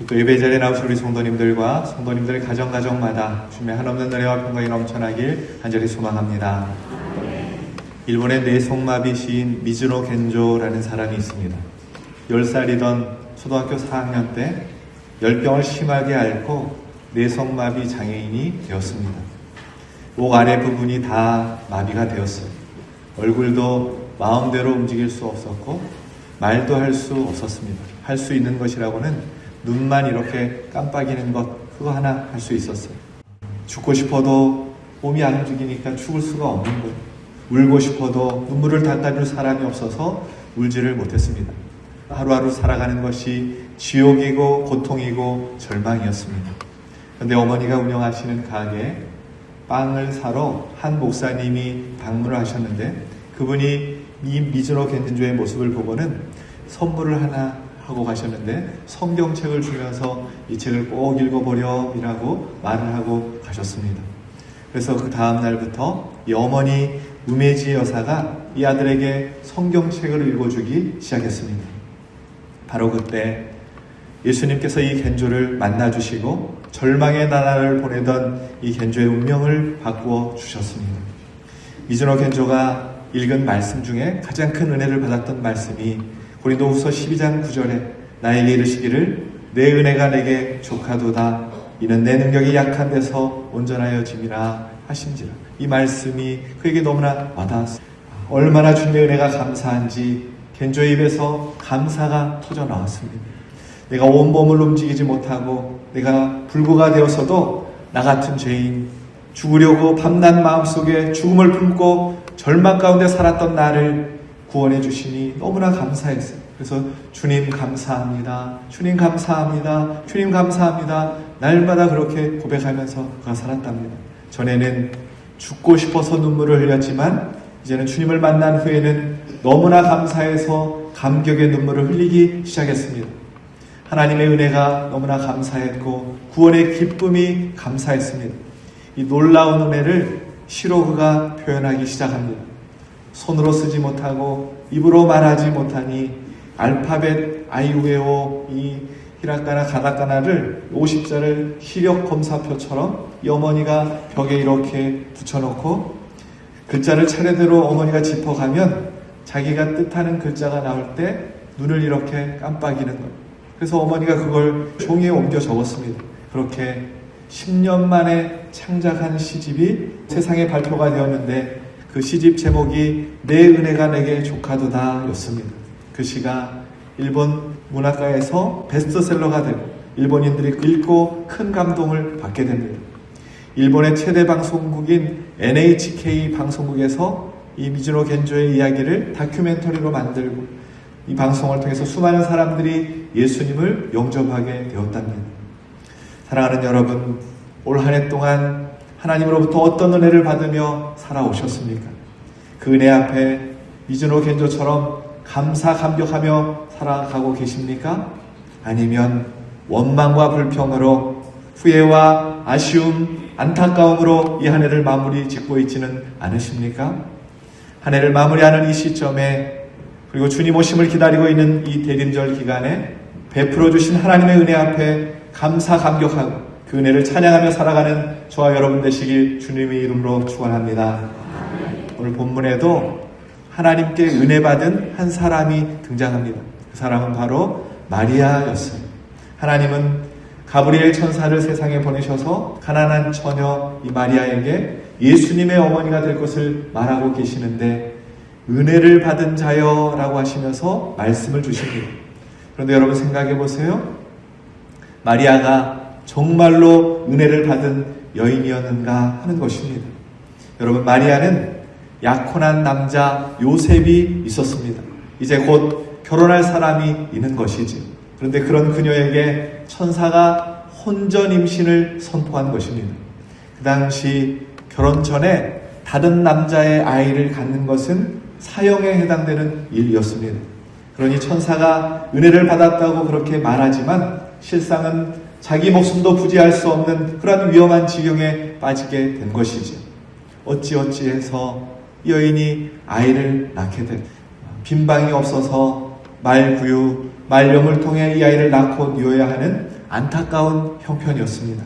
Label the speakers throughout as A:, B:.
A: 또 예배 자리에 나오신 우리 성도님들과 성도님들의 가정마다 주님의 한없는 은혜와 평강이 넘쳐나길 간절히 소망합니다. 일본의 뇌성마비 시인 미즈노 겐조라는 사람이 있습니다. 10살이던 초등학교 4학년 때 열병을 심하게 앓고 뇌성마비 장애인이 되었습니다. 목 아래 부분이 다 마비가 되었어요. 얼굴도 마음대로 움직일 수 없었고 말도 할 수 없었습니다. 할 수 있는 것이라고는 눈만 이렇게 깜빡이는 것, 그거 하나 할 수 있었어요. 죽고 싶어도 몸이 안 움직이니까 죽을 수가 없는 거예요. 울고 싶어도 눈물을 닦아줄 사람이 없어서 울지를 못했습니다. 하루하루 살아가는 것이 지옥이고 고통이고 절망이었습니다. 그런데 어머니가 운영하시는 가게에 빵을 사러 한 목사님이 방문을 하셨는데, 그분이 이 미즈노 겐조의 모습을 보고는 선물을 하나 하고 가셨는데 성경책을 주면서 이 책을 꼭 읽어보렴이라고 말을 하고 가셨습니다. 그래서 그 다음 날부터 이 어머니 우메지 여사가 이 아들에게 성경책을 읽어주기 시작했습니다. 바로 그때 예수님께서 이 겐조를 만나주시고 절망의 나날을 보내던 이 겐조의 운명을 바꾸어 주셨습니다. 미즈노 겐조가 읽은 말씀 중에 가장 큰 은혜를 받았던 말씀이 고린도후서 12장 9절에 나에게 이르시기를 내 은혜가 내게 족하도다. 이는 내 능력이 약한 데서 온전하여짐이라 하신지라. 이 말씀이 그에게 너무나 와닿았습니다. 얼마나 주님의 은혜가 감사한지 겐조의 입에서 감사가 터져 나왔습니다. 내가 온몸을 움직이지 못하고 내가 불구가 되어서도 나 같은 죄인, 죽으려고 밤낮 마음속에 죽음을 품고 절망 가운데 살았던 나를 구원해 주시니 너무나 감사했어요. 그래서 주님 감사합니다. 주님 감사합니다. 주님 감사합니다. 날마다 그렇게 고백하면서 그가 살았답니다. 전에는 죽고 싶어서 눈물을 흘렸지만 이제는 주님을 만난 후에는 너무나 감사해서 감격의 눈물을 흘리기 시작했습니다. 하나님의 은혜가 너무나 감사했고 구원의 기쁨이 감사했습니다. 이 놀라운 은혜를 시로 그가 표현하기 시작합니다. 손으로 쓰지 못하고 입으로 말하지 못하니 알파벳 아이우에오 이 히라가나 가다카나를 50자를 시력 검사표처럼 이 어머니가 벽에 이렇게 붙여놓고 글자를 차례대로 어머니가 짚어가면 자기가 뜻하는 글자가 나올 때 눈을 이렇게 깜빡이는 거예요. 그래서 어머니가 그걸 종이에 옮겨 적었습니다. 그렇게 10년 만에 창작한 시집이 세상에 발표가 되었는데 그 시집 제목이 내 은혜가 내게 족하도다 였습니다. 그 시가 일본 문학가에서 베스트셀러가 되고 일본인들이 읽고 큰 감동을 받게 됩니다. 일본의 최대 방송국인 NHK 방송국에서 이 미즈노 겐조의 이야기를 다큐멘터리로 만들고 이 방송을 통해서 수많은 사람들이 예수님을 영접하게 되었답니다. 사랑하는 여러분, 올 한 해 동안 하나님으로부터 어떤 은혜를 받으며 살아오셨습니까? 그 은혜 앞에 미즈노 겐조처럼 감사 감격하며 살아가고 계십니까? 아니면 원망과 불평으로 후회와 아쉬움, 안타까움으로 이 한 해를 마무리 짓고 있지는 않으십니까? 한 해를 마무리하는 이 시점에 그리고 주님 오심을 기다리고 있는 이 대림절 기간에 베풀어 주신 하나님의 은혜 앞에 감사 감격하고 그 은혜를 찬양하며 살아가는 저와 여러분 되시길 주님의 이름으로 축원합니다. 오늘 본문에도 하나님께 은혜 받은 한 사람이 등장합니다. 그 사람은 바로 마리아였어요. 하나님은 가브리엘 천사를 세상에 보내셔서 가난한 처녀 이 마리아에게 예수님의 어머니가 될 것을 말하고 계시는데 은혜를 받은 자여 라고 하시면서 말씀을 주십니다. 그런데 여러분 생각해 보세요. 마리아가 정말로 은혜를 받은 여인이었는가 하는 것입니다. 여러분, 마리아는 약혼한 남자 요셉이 있었습니다. 이제 곧 결혼할 사람이 있는 것이지. 그런데 그런 그녀에게 천사가 혼전 임신을 선포한 것입니다. 그 당시 결혼 전에 다른 남자의 아이를 갖는 것은 사형에 해당되는 일이었습니다. 그러니 천사가 은혜를 받았다고 그렇게 말하지만 실상은 자기 목숨도 부지할 수 없는 그런 위험한 지경에 빠지게 된 것이죠. 어찌어찌해서 여인이 아이를 낳게 된, 빈방이 없어서 말구유, 말령을 통해 이 아이를 낳고 뉘어야 하는 안타까운 형편이었습니다.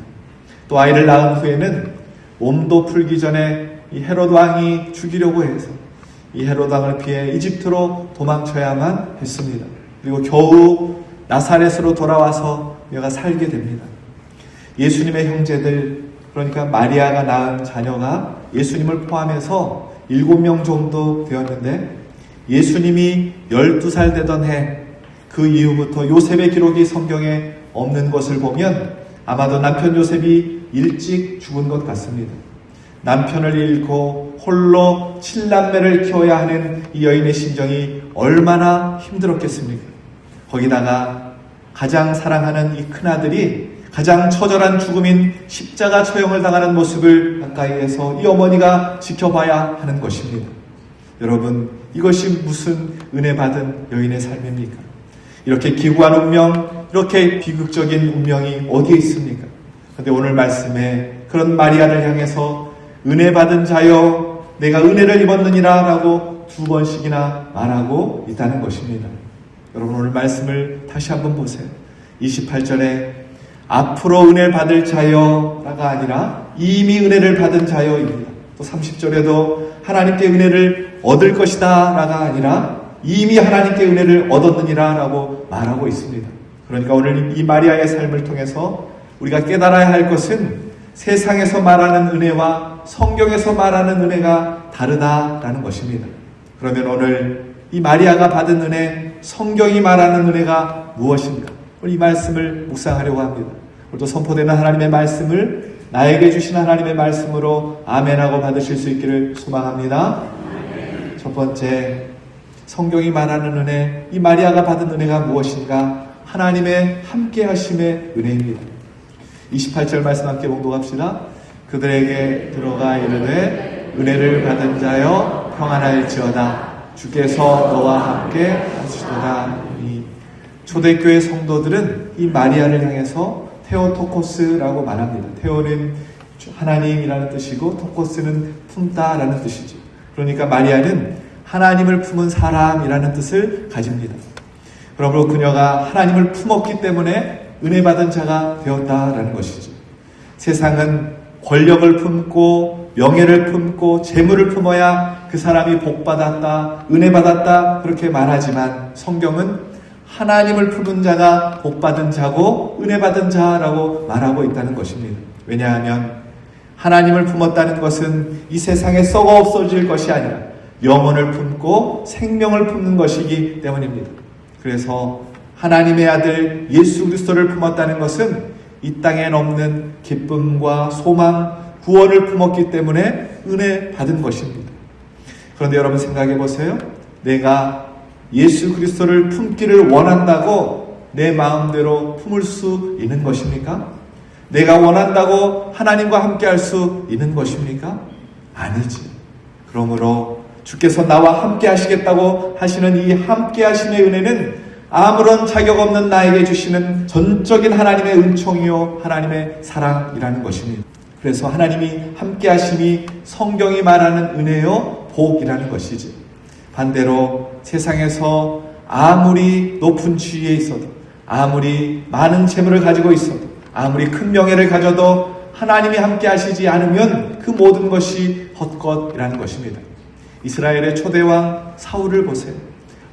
A: 또 아이를 낳은 후에는 몸도 풀기 전에 이 헤롯 왕이 죽이려고 해서 이 헤롯 왕을 피해 이집트로 도망쳐야만 했습니다. 그리고 겨우 나사렛으로 돌아와서 그녀가 살게 됩니다. 예수님의 형제들, 그러니까 마리아가 낳은 자녀가 예수님을 포함해서 7명 정도 되었는데, 예수님이 12살 되던 해, 그 이후부터 요셉의 기록이 성경에 없는 것을 보면 아마도 남편 요셉이 일찍 죽은 것 같습니다. 남편을 잃고 홀로 7남매를 키워야 하는 이 여인의 심정이 얼마나 힘들었겠습니까? 거기다가 가장 사랑하는 이 큰아들이 가장 처절한 죽음인 십자가 처형을 당하는 모습을 가까이에서 이 어머니가 지켜봐야 하는 것입니다. 여러분, 이것이 무슨 은혜 받은 여인의 삶입니까? 이렇게 기구한 운명, 이렇게 비극적인 운명이 어디에 있습니까? 그런데 오늘 말씀에 그런 마리아를 향해서 은혜 받은 자여 내가 은혜를 입었느니라 라고 2번씩이나 말하고 있다는 것입니다. 여러분, 오늘 말씀을 다시 한번 보세요. 28절에 앞으로 은혜 받을 자여라가 아니라 이미 은혜를 받은 자여입니다. 또 30절에도 하나님께 은혜를 얻을 것이다 라가 아니라 이미 하나님께 은혜를 얻었느니라 라고 말하고 있습니다. 그러니까 오늘 이 마리아의 삶을 통해서 우리가 깨달아야 할 것은 세상에서 말하는 은혜와 성경에서 말하는 은혜가 다르다라는 것입니다. 그러면 오늘 이 마리아가 받은 은혜, 성경이 말하는 은혜가 무엇인가? 오늘 이 말씀을 묵상하려고 합니다. 오늘도 선포되는 하나님의 말씀을 나에게 주신 하나님의 말씀으로 아멘하고 받으실 수 있기를 소망합니다. 첫 번째, 성경이 말하는 은혜, 이 마리아가 받은 은혜가 무엇인가? 하나님의 함께 하심의 은혜입니다. 28절 말씀 함께 봉독합시다. 그들에게 들어가 이르되 은혜를 받은 자여 평안할지어다. 주께서 너와 함께 하시도다. 초대교회 성도들은 이 마리아를 향해서 테오토코스라고 말합니다. 테오는 하나님이라는 뜻이고 토코스는 품다라는 뜻이죠. 그러니까 마리아는 하나님을 품은 사람이라는 뜻을 가집니다. 그러므로 그녀가 하나님을 품었기 때문에 은혜 받은 자가 되었다라는 것이죠. 세상은 권력을 품고 명예를 품고 재물을 품어야 그 사람이 복 받았다, 은혜 받았다 그렇게 말하지만 성경은 하나님을 품은 자가 복 받은 자고 은혜 받은 자라고 말하고 있다는 것입니다. 왜냐하면 하나님을 품었다는 것은 이 세상에 썩어 없어질 것이 아니라 영혼을 품고 생명을 품는 것이기 때문입니다. 그래서 하나님의 아들 예수 그리스도를 품었다는 것은 이 땅엔 없는 기쁨과 소망, 구원을 품었기 때문에 은혜 받은 것입니다. 그런데 여러분 생각해 보세요. 내가 예수 그리스도를 품기를 원한다고 내 마음대로 품을 수 있는 것입니까? 내가 원한다고 하나님과 함께 할 수 있는 것입니까? 아니지. 그러므로 주께서 나와 함께 하시겠다고 하시는 이 함께 하심의 은혜는 아무런 자격 없는 나에게 주시는 전적인 하나님의 은총이요 하나님의 사랑이라는 것입니다. 그래서 하나님이 함께 하심이 성경이 말하는 은혜요 복이라는 것이지. 반대로 세상에서 아무리 높은 지위에 있어도, 아무리 많은 재물을 가지고 있어도, 아무리 큰 명예를 가져도 하나님이 함께 하시지 않으면 그 모든 것이 헛것이라는 것입니다. 이스라엘의 초대왕 사울을 보세요.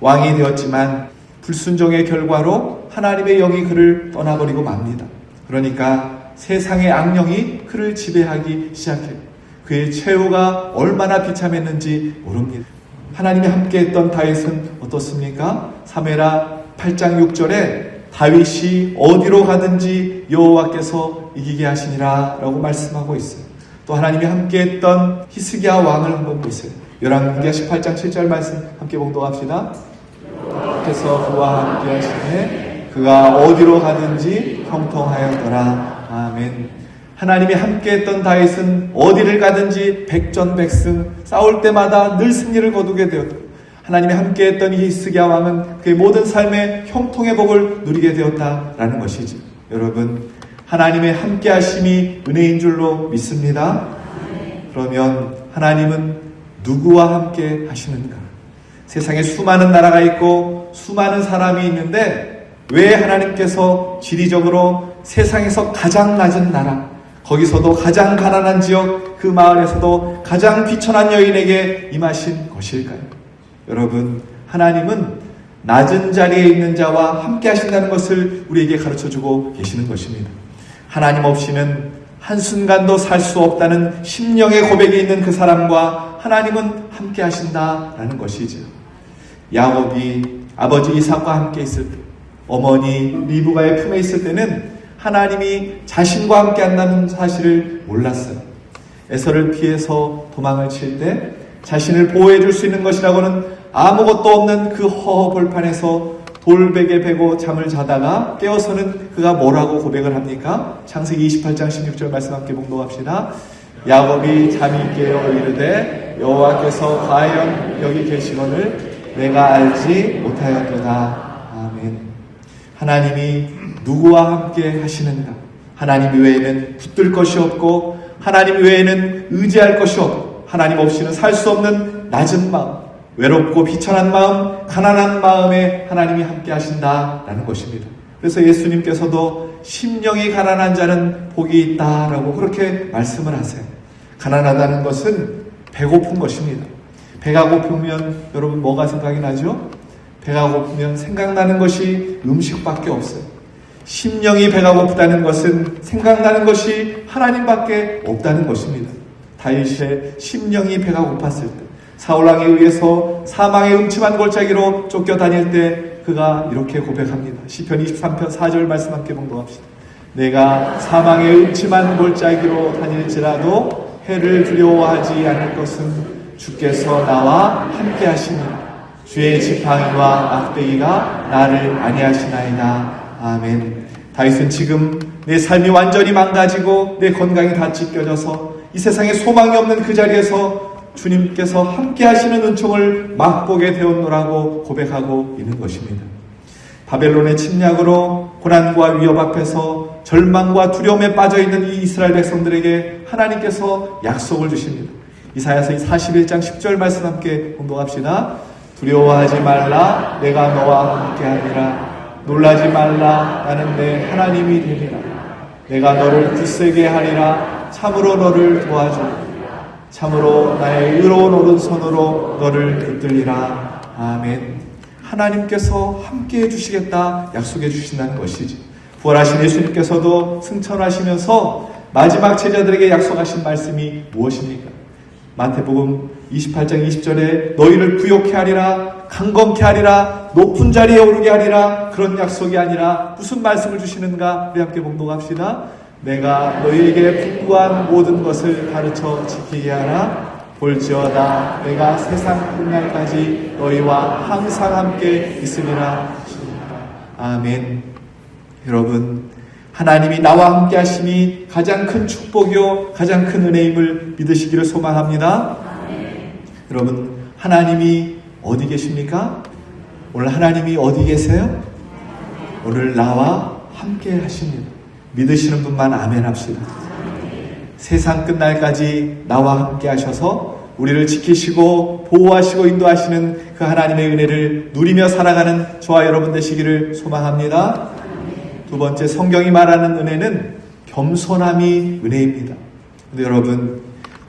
A: 왕이 되었지만 불순종의 결과로 하나님의 영이 그를 떠나버리고 맙니다. 그러니까 세상의 악령이 그를 지배하기 시작해요. 그의 최후가 얼마나 비참했는지 모릅니다. 하나님이 함께했던 다윗은 어떻습니까? 사무엘하 8장 6절에 다윗이 어디로 가든지 여호와께서 이기게 하시니라 라고 말씀하고 있어요. 또 하나님이 함께했던 히스기야 왕을 한번 보세요. 열왕기하 18장 7절 말씀 함께 봉독합시다. 여호와께서 그와 함께 하시네 그가 어디로 가든지 형통하였더라. 아멘. 하나님이 함께했던 다윗은 어디를 가든지 백전백승 싸울 때마다 늘 승리를 거두게 되었다. 하나님이 함께했던 이 히스기야 왕은 그의 모든 삶의 형통의 복을 누리게 되었다라는 것이지. 여러분, 하나님의 함께하심이 은혜인 줄로 믿습니다. 그러면 하나님은 누구와 함께 하시는가? 세상에 수많은 나라가 있고 수많은 사람이 있는데 왜 하나님께서 지리적으로 세상에서 가장 낮은 나라, 거기서도 가장 가난한 지역, 그 마을에서도 가장 비천한 여인에게 임하신 것일까요? 여러분, 하나님은 낮은 자리에 있는 자와 함께 하신다는 것을 우리에게 가르쳐주고 계시는 것입니다. 하나님 없이는 한순간도 살 수 없다는 심령의 고백이 있는 그 사람과 하나님은 함께 하신다라는 것이죠. 야곱이 아버지 이삭과 함께 있을 때, 어머니 리브가의 품에 있을 때는 하나님이 자신과 함께 한다는 사실을 몰랐어요. 에서를 피해서 도망을 칠 때 자신을 보호해 줄 수 있는 것이라고는 아무것도 없는 그 허허벌판에서 돌베개 베고 잠을 자다가 깨어서는 그가 뭐라고 고백을 합니까? 창세기 28장 16절 말씀 함께 봉독합시다. 야곱이 잠이 깨어 이르되 여호와께서 과연 여기 계시거늘 내가 알지 못하였도다. 아멘. 하나님이 누구와 함께 하시는가? 하나님 외에는 붙들 것이 없고 하나님 외에는 의지할 것이 없고 하나님 없이는 살 수 없는 낮은 마음, 외롭고 비천한 마음, 가난한 마음에 하나님이 함께 하신다라는 것입니다. 그래서 예수님께서도 심령이 가난한 자는 복이 있다라고 그렇게 말씀을 하세요. 가난하다는 것은 배고픈 것입니다. 배가 고프면 여러분 뭐가 생각이 나죠? 배가 고프면 생각나는 것이 음식밖에 없어요. 심령이 배가 고프다는 것은 생각나는 것이 하나님밖에 없다는 것입니다. 다윗의 심령이 배가 고팠을 때, 사울왕에 의해서 사망의 음침한 골짜기로 쫓겨다닐 때 그가 이렇게 고백합니다. 시편 23편 4절 말씀 함께 봉독합시다. 내가 사망의 음침한 골짜기로 다닐지라도 해를 두려워하지 않을 것은 주께서 나와 함께 하시니라. 주의 지팡이와 막대기가 나를 안위하시나이다. 아멘. 다윗은 지금 내 삶이 완전히 망가지고 내 건강이 다 찢겨져서 이 세상에 소망이 없는 그 자리에서 주님께서 함께 하시는 은총을 맛보게 되었노라고 고백하고 있는 것입니다. 바벨론의 침략으로 고난과 위협 앞에서 절망과 두려움에 빠져있는 이 이스라엘 백성들에게 하나님께서 약속을 주십니다. 이사야서 41장 10절 말씀 함께 공독합시다. 두려워하지 말라, 내가 너와 함께하리라. 놀라지 말라, 나는 내 하나님이 되리라. 내가 너를 굳세게 하리라. 참으로 너를 도와주리라. 참으로 나의 의로운 오른손으로 너를 붙들리라. 아멘. 하나님께서 함께해 주시겠다 약속해 주신다는 것이지. 부활하신 예수님께서도 승천하시면서 마지막 제자들에게 약속하신 말씀이 무엇입니까? 마태복음 28장 20절에 너희를 부욕케 하리라, 강건케 하리라, 높은 자리에 오르게 하리라. 그런 약속이 아니라 무슨 말씀을 주시는가? 우리 함께 봉독합시다. 내가 너희에게 분부한 모든 것을 가르쳐 지키게 하라. 볼지어다 내가 세상 끝날까지 너희와 항상 함께 있으리라. 아멘. 여러분, 하나님이 나와 함께 하심이 가장 큰 축복이요 가장 큰 은혜임을 믿으시기를 소망합니다. 여러분, 하나님이 어디 계십니까? 오늘 하나님이 어디 계세요? 오늘 나와 함께 하십니다. 믿으시는 분만 아멘 합시다. 세상 끝날까지 나와 함께 하셔서 우리를 지키시고 보호하시고 인도하시는 그 하나님의 은혜를 누리며 살아가는 저와 여러분 되시기를 소망합니다. 두 번째, 성경이 말하는 은혜는 겸손함이 은혜입니다. 근데 여러분,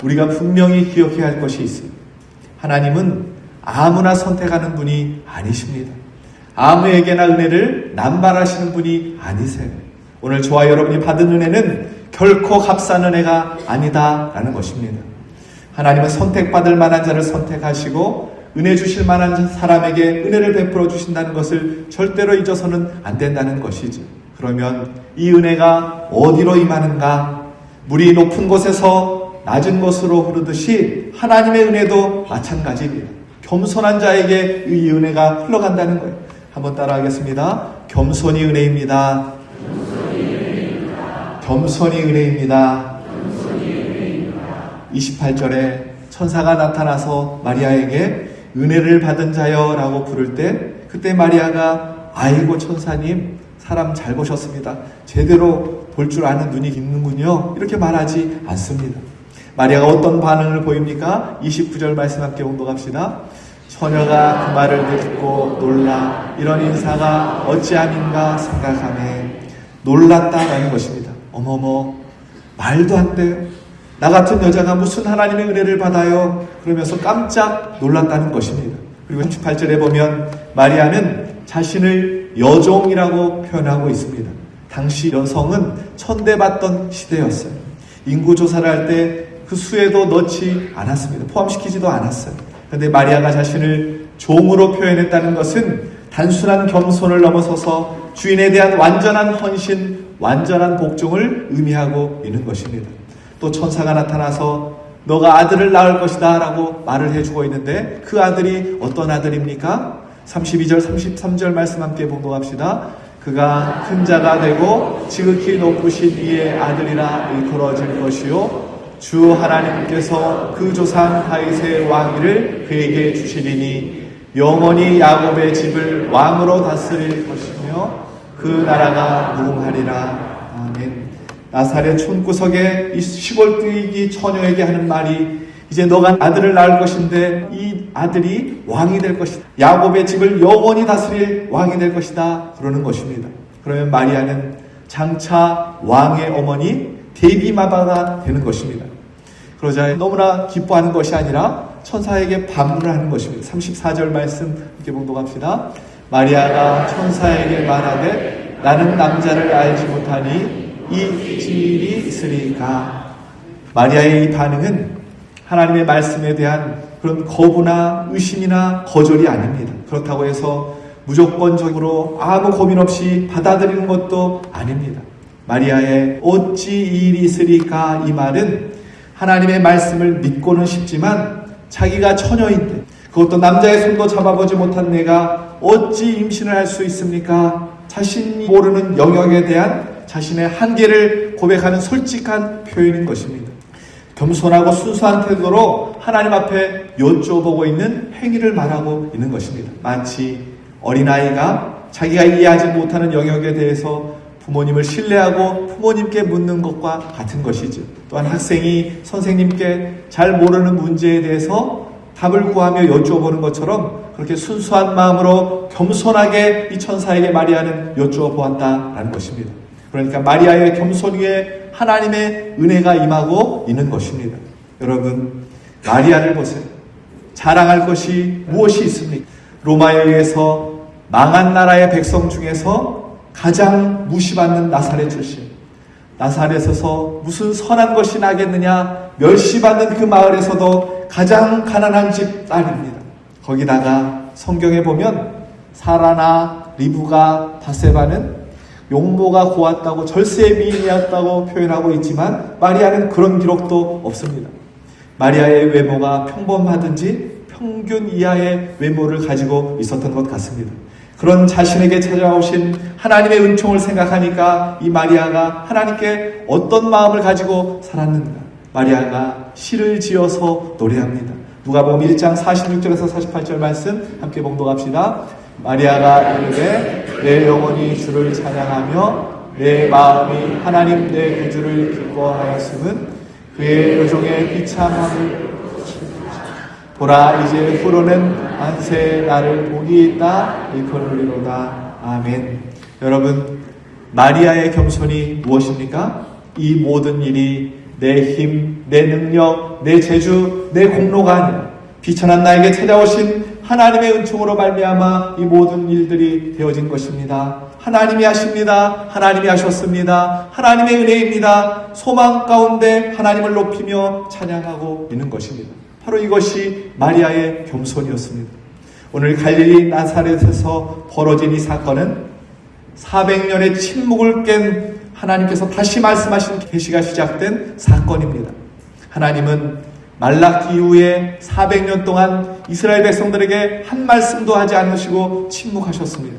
A: 우리가 분명히 기억해야 할 것이 있어요. 하나님은 아무나 선택하는 분이 아니십니다. 아무에게나 은혜를 남발하시는 분이 아니세요. 오늘 저와 여러분이 받은 은혜는 결코 값싼 은혜가 아니다라는 것입니다. 하나님은 선택받을 만한 자를 선택하시고 은혜 주실 만한 사람에게 은혜를 베풀어 주신다는 것을 절대로 잊어서는 안 된다는 것이죠. 그러면 이 은혜가 어디로 임하는가? 물이 높은 곳에서 낮은 곳으로 흐르듯이 하나님의 은혜도 마찬가지입니다. 겸손한 자에게 이 은혜가 흘러간다는 거예요. 한번 따라하겠습니다. 겸손이 은혜입니다. 겸손이 은혜입니다. 28절에 천사가 나타나서 마리아에게 은혜를 받은 자여 라고 부를 때, 그때 마리아가 아이고 천사님, 사람 잘 보셨습니다. 제대로 볼 줄 아는 눈이 있는군요. 이렇게 말하지 않습니다. 마리아가 어떤 반응을 보입니까? 29절 말씀 함께 공독합시다. 처녀가 그 말을 듣고 놀라 이런 인사가 어찌함인가 생각하네. 놀랐다라는 것입니다. 어머머, 말도 안 돼요. 나 같은 여자가 무슨 하나님의 은혜를 받아요? 그러면서 깜짝 놀랐다는 것입니다. 그리고 38절에 보면 마리아는 자신을 여종이라고 표현하고 있습니다. 당시 여성은 천대받던 시대였어요. 인구조사를 할 때 그 수에도 넣지 않았습니다. 포함시키지도 않았어요. 그런데 마리아가 자신을 종으로 표현했다는 것은 단순한 겸손을 넘어서서 주인에 대한 완전한 헌신, 완전한 복종을 의미하고 있는 것입니다. 또 천사가 나타나서 너가 아들을 낳을 것이다 라고 말을 해주고 있는데 그 아들이 어떤 아들입니까? 32절 33절 말씀 함께 봉독합시다. 그가 큰 자가 되고 지극히 높으신 이의 아들이라 일컬어질 것이요 주 하나님께서 그 조상 다윗의 왕위를 그에게 주시리니 영원히 야곱의 집을 왕으로 다스릴 것이며 그 나라가 무궁하리라. 아멘. 나사렛 촌구석에 이 시골뜨기 처녀에게 하는 말이 이제 너가 아들을 낳을 것인데 이 아들이 왕이 될 것이다. 야곱의 집을 영원히 다스릴 왕이 될 것이다. 그러는 것입니다. 그러면 마리아는 장차 왕의 어머니 데비마바가 되는 것입니다. 그러자 너무나 기뻐하는 것이 아니라 천사에게 반문을 하는 것입니다. 34절 말씀 이렇게 봉독합시다. 마리아가 천사에게 말하되 나는 남자를 알지 못하니 이 일이 있으리까. 마리아의 이 반응은 하나님의 말씀에 대한 그런 거부나 의심이나 거절이 아닙니다. 그렇다고 해서 무조건적으로 아무 고민 없이 받아들이는 것도 아닙니다. 마리아의 어찌 이 일이 있으리까 이 말은 하나님의 말씀을 믿고는 싶지만 자기가 처녀인데 그것도 남자의 손도 잡아보지 못한 내가 어찌 임신을 할 수 있습니까? 자신이 모르는 영역에 대한 자신의 한계를 고백하는 솔직한 표현인 것입니다. 겸손하고 순수한 태도로 하나님 앞에 여쭤보고 있는 행위를 말하고 있는 것입니다. 마치 어린아이가 자기가 이해하지 못하는 영역에 대해서 부모님을 신뢰하고 부모님께 묻는 것과 같은 것이죠. 또한 학생이 선생님께 잘 모르는 문제에 대해서 답을 구하며 여쭈어보는 것처럼 그렇게 순수한 마음으로 겸손하게 이 천사에게 마리아는 여쭈어보았다라는 것입니다. 그러니까 마리아의 겸손 위에 하나님의 은혜가 임하고 있는 것입니다. 여러분, 마리아를 보세요. 자랑할 것이 무엇이 있습니까? 로마에 의해서 망한 나라의 백성 중에서 가장 무시받는 나사렛 출신, 나사렛에서 무슨 선한 것이 나겠느냐 멸시받는 그 마을에서도 가장 가난한 집 딸입니다. 거기다가 성경에 보면 사라나 리브가 바세바는 용모가 고왔다고 절세의 미인이었다고 표현하고 있지만 마리아는 그런 기록도 없습니다. 마리아의 외모가 평범하든지 평균 이하의 외모를 가지고 있었던 것 같습니다. 그런 자신에게 찾아오신 하나님의 은총을 생각하니까 이 마리아가 하나님께 어떤 마음을 가지고 살았는가. 마리아가 시를 지어서 노래합니다. 누가복음 1장 46절에서 48절 말씀 함께 봉독합시다. 마리아가 이르되 내 영혼이 주를 찬양하며 내 마음이 하나님 내 구주를 기뻐하였음은 그의 여종의 비참함을 보라 이제 후로는 안새 나를 복이 있다 일컬으리로다. 아멘. 여러분, 마리아의 겸손이 무엇입니까? 이 모든 일이 내 힘, 내 능력, 내 재주, 내 공로가 아니라 비천한 나에게 찾아오신 하나님의 은총으로 말미암아 이 모든 일들이 되어진 것입니다. 하나님이 하십니다. 하나님이 하셨습니다. 하나님의 은혜입니다. 소망 가운데 하나님을 높이며 찬양하고 있는 것입니다. 바로 이것이 마리아의 겸손이었습니다. 오늘 갈릴리 나사렛에서 벌어진 이 사건은 400년의 침묵을 깬 하나님께서 다시 말씀하신 계시가 시작된 사건입니다. 하나님은 말라기 이후에 400년 동안 이스라엘 백성들에게 한 말씀도 하지 않으시고 침묵하셨습니다.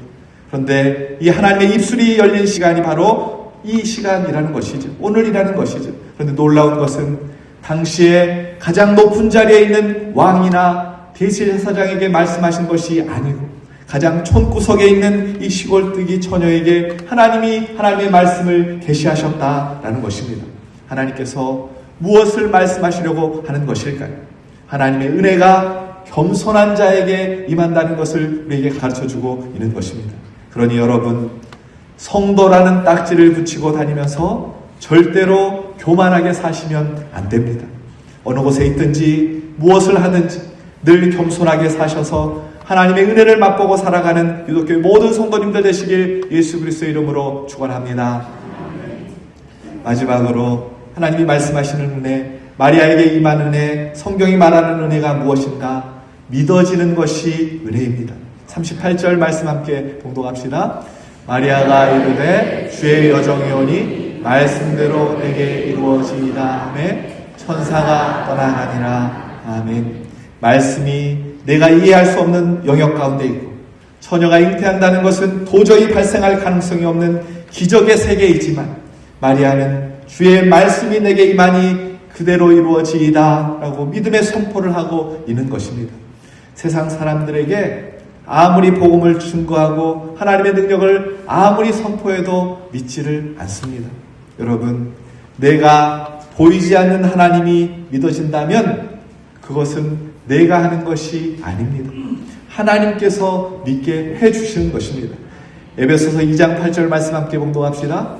A: 그런데 이 하나님의 입술이 열린 시간이 바로 이 시간이라는 것이죠. 오늘이라는 것이죠. 그런데 놀라운 것은 당시에 가장 높은 자리에 있는 왕이나 대제사장에게 말씀하신 것이 아니고 가장 촌구석에 있는 이 시골뜨기 처녀에게 하나님이 하나님의 말씀을 계시하셨다라는 것입니다. 하나님께서 무엇을 말씀하시려고 하는 것일까요? 하나님의 은혜가 겸손한 자에게 임한다는 것을 우리에게 가르쳐주고 있는 것입니다. 그러니 여러분, 성도라는 딱지를 붙이고 다니면서 절대로 교만하게 사시면 안 됩니다. 어느 곳에 있든지 무엇을 하든지 늘 겸손하게 사셔서 하나님의 은혜를 맛보고 살아가는 유독교회 모든 성도님들 되시길 예수 그리스도의 이름으로 축원합니다. 마지막으로 하나님이 말씀하시는 은혜, 마리아에게 임한 은혜, 성경이 말하는 은혜가 무엇인가? 믿어지는 것이 은혜입니다. 38절 말씀 함께 봉독합시다. 마리아가 이르되 주의 여정이오니 말씀대로 내게 이루어지이다 하매 천사가 떠나가니라. 아멘. 말씀이 내가 이해할 수 없는 영역 가운데 있고 처녀가 잉태한다는 것은 도저히 발생할 가능성이 없는 기적의 세계이지만 마리아는 주의 말씀이 내게 임하니 그대로 이루어지이다 라고 믿음의 선포를 하고 있는 것입니다. 세상 사람들에게 아무리 복음을 증거하고 하나님의 능력을 아무리 선포해도 믿지를 않습니다. 여러분, 내가 보이지 않는 하나님이 믿어진다면 그것은 내가 하는 것이 아닙니다. 하나님께서 믿게 해주시는 것입니다. 에베소서 2장 8절 말씀 함께 봉독합시다.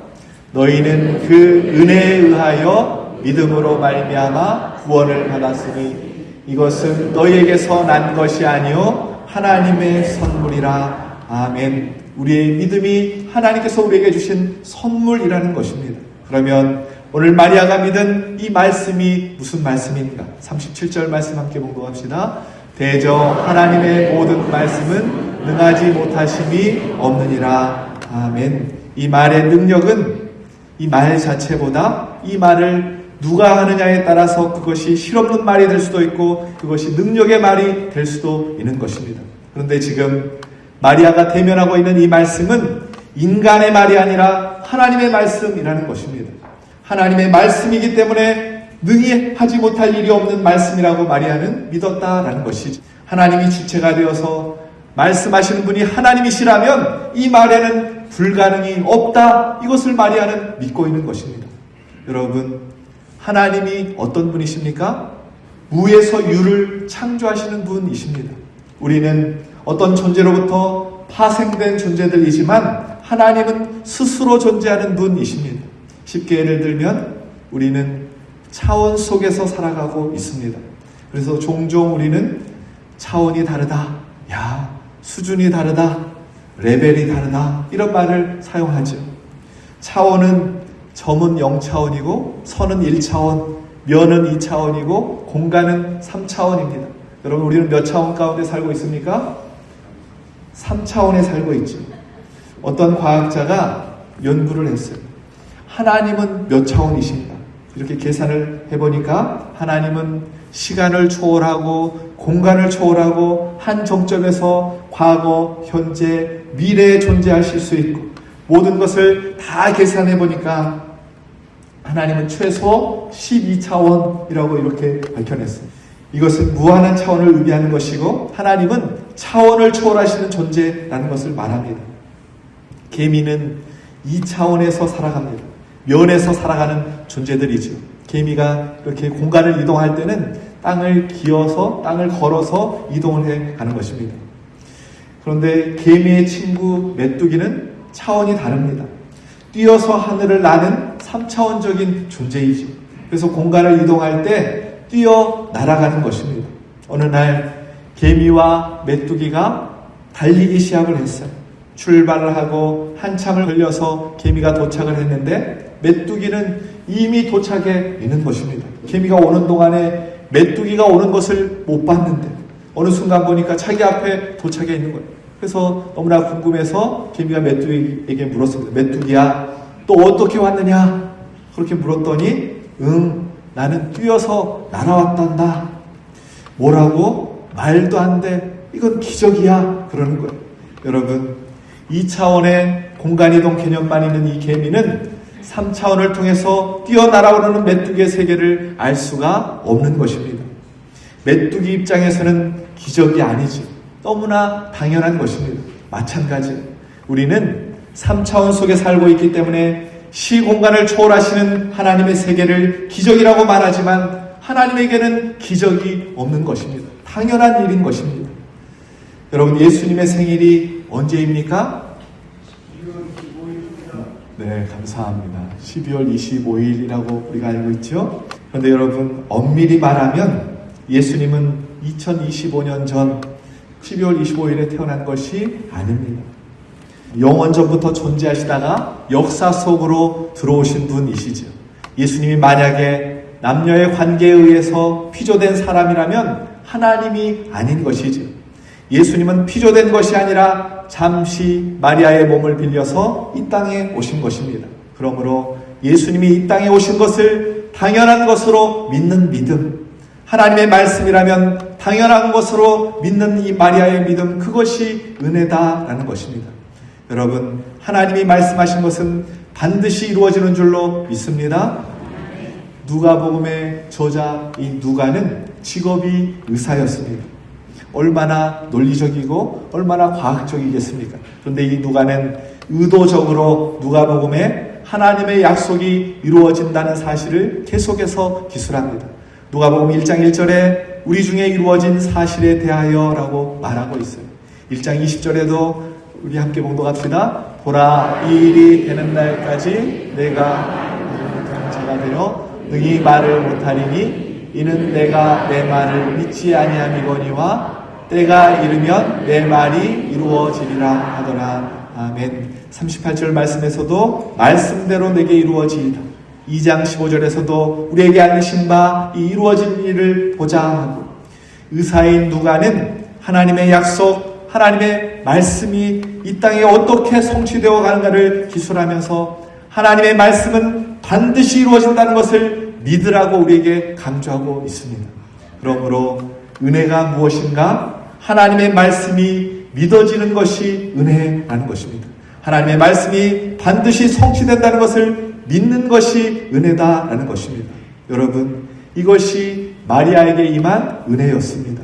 A: 너희는 그 은혜에 의하여 믿음으로 말미암아 구원을 받았으니 이것은 너희에게서 난 것이 아니요 하나님의 선물이라. 아멘. 우리의 믿음이 하나님께서 우리에게 주신 선물이라는 것입니다. 그러면 오늘 마리아가 믿은 이 말씀이 무슨 말씀인가? 37절 말씀 함께 봉독합시다. 대저 하나님의 모든 말씀은 능하지 못하심이 없느니라. 아멘. 이 말의 능력은 이 말 자체보다 이 말을 누가 하느냐에 따라서 그것이 실없는 말이 될 수도 있고 그것이 능력의 말이 될 수도 있는 것입니다. 그런데 지금 마리아가 대면하고 있는 이 말씀은 인간의 말이 아니라 하나님의 말씀이라는 것입니다. 하나님의 말씀이기 때문에 능히 하지 못할 일이 없는 말씀이라고 마리아는 믿었다라는 것이죠. 하나님이 주체가 되어서 말씀하시는 분이 하나님이시라면 이 말에는 불가능이 없다. 이것을 마리아는 믿고 있는 것입니다. 여러분, 하나님이 어떤 분이십니까? 무에서 유를 창조하시는 분이십니다. 우리는 어떤 존재로부터 파생된 존재들이지만 하나님은 스스로 존재하는 분이십니다. 쉽게 예를 들면 우리는 차원 속에서 살아가고 있습니다. 그래서 종종 우리는 차원이 다르다, 야, 수준이 다르다, 레벨이 다르다 이런 말을 사용하죠. 차원은 점은 0차원이고 선은 1차원, 면은 2차원이고 공간은 3차원입니다. 여러분, 우리는 몇 차원 가운데 살고 있습니까? 3차원에 살고 있죠. 어떤 과학자가 연구를 했어요. 하나님은 몇 차원이신가? 이렇게 계산을 해보니까 하나님은 시간을 초월하고 공간을 초월하고 한 정점에서 과거, 현재, 미래에 존재하실 수 있고 모든 것을 다 계산해보니까 하나님은 최소 12차원이라고 이렇게 밝혀냈어요. 이것은 무한한 차원을 의미하는 것이고 하나님은 차원을 초월하시는 존재라는 것을 말합니다. 개미는 2차원에서 살아갑니다. 면에서 살아가는 존재들이죠. 개미가 이렇게 공간을 이동할 때는 땅을 기어서 땅을 걸어서 이동을 해가는 것입니다. 그런데 개미의 친구 메뚜기는 차원이 다릅니다. 뛰어서 하늘을 나는 3차원적인 존재이죠. 그래서 공간을 이동할 때 뛰어 날아가는 것입니다. 어느 날 개미와 메뚜기가 달리기 시합을 했어요. 출발을 하고 한참을 걸려서 개미가 도착을 했는데 메뚜기는 이미 도착해 있는 것입니다. 개미가 오는 동안에 메뚜기가 오는 것을 못 봤는데 어느 순간 보니까 자기 앞에 도착해 있는 거예요. 그래서 너무나 궁금해서 개미가 메뚜기에게 물었습니다. 메뚜기야, 또 어떻게 왔느냐? 그렇게 물었더니 나는 뛰어서 날아왔단다. 뭐라고? 말도 안 돼. 이건 기적이야. 그러는 거예요. 여러분, 2차원의 공간이동 개념만 있는 이 개미는 3차원을 통해서 뛰어날아오르는 메뚜기의 세계를 알 수가 없는 것입니다. 메뚜기 입장에서는 기적이 아니지. 너무나 당연한 것입니다. 마찬가지예요. 우리는 3차원 속에 살고 있기 때문에 시공간을 초월하시는 하나님의 세계를 기적이라고 말하지만 하나님에게는 기적이 없는 것입니다. 당연한 일인 것입니다. 여러분, 예수님의 생일이 언제입니까? 네, 감사합니다. 12월 25일이라고 우리가 알고 있죠? 그런데 여러분, 엄밀히 말하면 예수님은 2025년 전 12월 25일에 태어난 것이 아닙니다. 영원 전부터 존재하시다가 역사 속으로 들어오신 분이시죠. 예수님이 만약에 남녀의 관계에 의해서 피조된 사람이라면 하나님이 아닌 것이죠. 예수님은 피조된 것이 아니라 잠시 마리아의 몸을 빌려서 이 땅에 오신 것입니다. 그러므로 예수님이 이 땅에 오신 것을 당연한 것으로 믿는 믿음, 하나님의 말씀이라면 당연한 것으로 믿는 이 마리아의 믿음, 그것이 은혜다라는 것입니다. 여러분, 하나님이 말씀하신 것은 반드시 이루어지는 줄로 믿습니다. 누가복음의 저자 이 누가는 직업이 의사였습니다. 얼마나 논리적이고 얼마나 과학적이겠습니까? 그런데 이 누가는 의도적으로 누가복음에 하나님의 약속이 이루어진다는 사실을 계속해서 기술합니다. 누가복음 1장 1절에 우리 중에 이루어진 사실에 대하여 라고 말하고 있어요. 1장 20절에도 우리 함께 봉독합시다. 보라, 이 일이 되는 날까지 내가 자가 되어 능히 말을 못하리니 이는 내가 내 말을 믿지 아니함이거니와 때가 이르면 내 말이 이루어지리라 하더라. 아멘. 38절 말씀에서도 말씀대로 내게 이루어지리라. 2장 15절에서도 우리에게 알리신 바 이 이루어진 일을 보자 하고, 의사인 누가는 하나님의 약속, 하나님의 말씀이 이 땅에 어떻게 성취되어 가는가를 기술하면서 하나님의 말씀은 반드시 이루어진다는 것을 믿으라고 우리에게 강조하고 있습니다. 그러므로 은혜가 무엇인가? 하나님의 말씀이 믿어지는 것이 은혜라는 것입니다. 하나님의 말씀이 반드시 성취된다는 것을 믿는 것이 은혜다라는 것입니다. 여러분, 이것이 마리아에게 임한 은혜였습니다.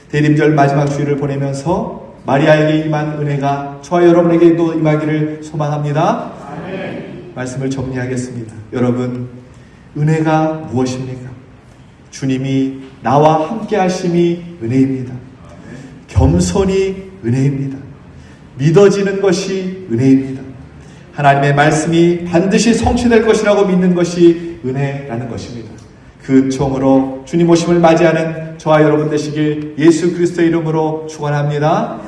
A: 대림절 마지막 주일을 보내면서 마리아에게 임한 은혜가 저와 여러분에게도 임하기를 소망합니다. 아멘. 말씀을 정리하겠습니다. 여러분, 은혜가 무엇입니까? 주님이 나와 함께 하심이 은혜입니다. 겸손이 은혜입니다. 믿어지는 것이 은혜입니다. 하나님의 말씀이 반드시 성취될 것이라고 믿는 것이 은혜라는 것입니다. 그 은총으로 주님 오심을 맞이하는 저와 여러분 되시길 예수 그리스도의 이름으로 축원합니다.